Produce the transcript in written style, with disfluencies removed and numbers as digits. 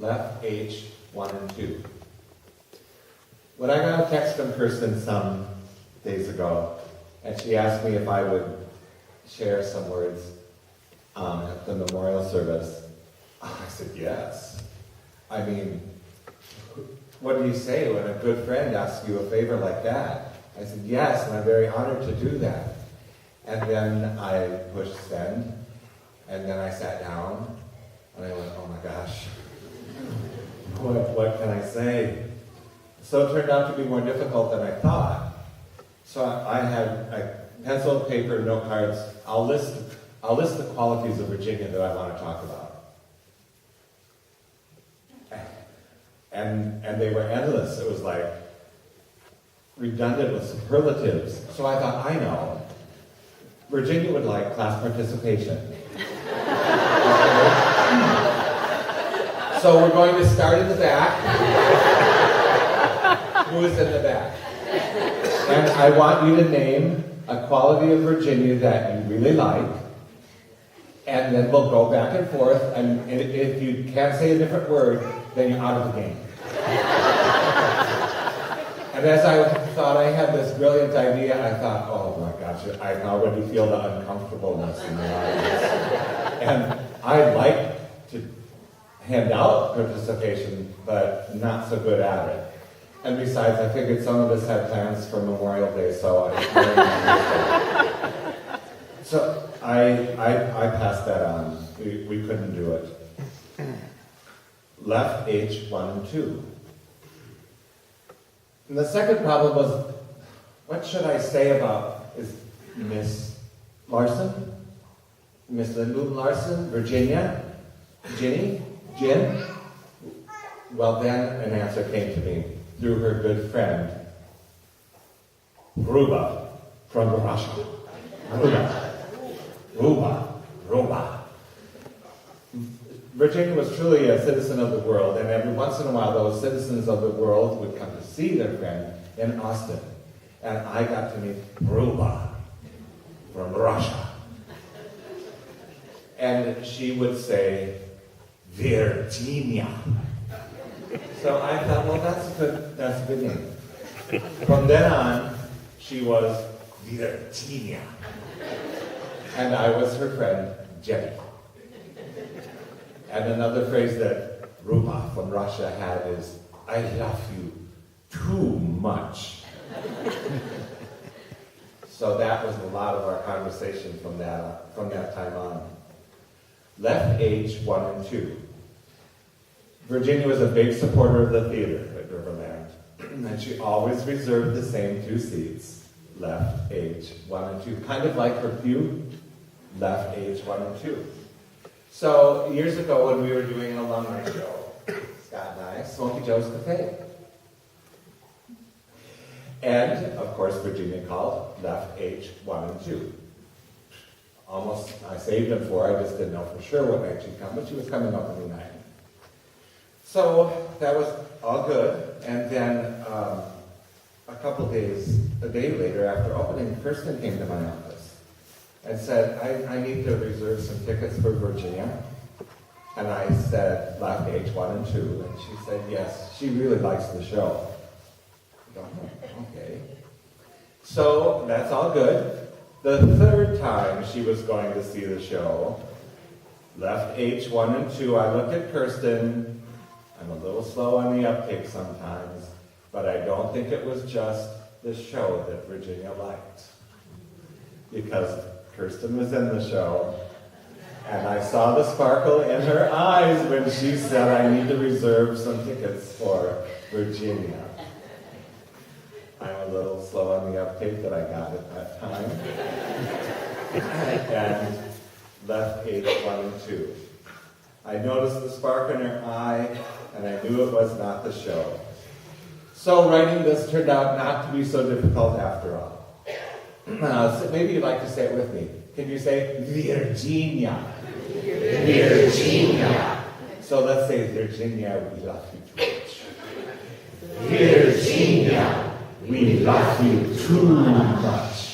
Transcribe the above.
left H, 1 and 2. When I got a text from Kirsten some days ago, and she asked me if I would share some words at the memorial service, I said yes. I mean, what do you say when a good friend asks you a favor like that? I said yes, and I'm very honored to do that. And then I pushed send, and then I sat down, and I went, oh my gosh, what can I say? So it turned out to be more difficult than I thought. So I had a pencil, paper, no cards. I'll list the qualities of Virginia that I want to talk about. And they were endless. It was like redundant with superlatives. So I thought, I know. Virginia would like class participation. So we're going to start in the back. Who is in the back? And I want you to name a quality of Virginia that you really like. And then we'll go back and forth. And if you can't say a different word, then you're out of the game. And as I thought I had this brilliant idea, I thought, oh my gosh, I can already feel the uncomfortableness in the audience. And I like to hand out participation, but not so good at it. And besides, I figured some of us had plans for Memorial Day, so I passed that on. We couldn't do it. Left H, 1 and 2. And the second problem was, what should I say about Miss Larsen? Miss Lindbloom-Larsen? Virginia? Ginny? Jin? Well, then an answer came to me through her good friend, Ruba, from Russia. Ruba. Virginia was truly a citizen of the world, and every once in a while those citizens of the world would come to see their friend in Austin. And I got to meet Ruba from Russia. And she would say, Virginia. So I thought, well, that's a good name. From then on, she was Virginia. And I was her friend, Jenny. And another phrase that Ruba from Russia had is, I love you too much. So that was a lot of our conversation from that time on. Left H, 1 and 2. Virginia was a big supporter of the theater at Riverland, and she always reserved the same 2 seats. Left H, 1 and 2. Kind of like her pew, left H, 1 and 2. So, years ago when we were doing an alumni show, Scott and I, Smoky Joe's Cafe. And, of course, Virginia called left H, 1 and 2. Almost, I saved him for her, I just didn't know for sure what night she'd come, but she was coming up any night. So, that was all good. And then, a day later after opening, Kirsten came to my office and said, I need to reserve some tickets for Virginia. And I said, left H, 1 and 2. And she said, yes, she really likes the show. I go, okay. So that's all good. The third time she was going to see the show, left H, 1 and 2, I looked at Kirsten. I'm a little slow on the uptake sometimes, but I don't think it was just the show that Virginia liked. Because Kirsten was in the show, and I saw the sparkle in her eyes when she said, I need to reserve some tickets for Virginia. I'm a little slow on the uptake that I got at that time. And left H, 1 and 2. I noticed the spark in her eye, and I knew it was not the show. So writing this turned out not to be so difficult after all. So maybe you'd like to say it with me. Can you say Virginia? Virginia. So let's say Virginia, we love you too much. Virginia, we love you too much.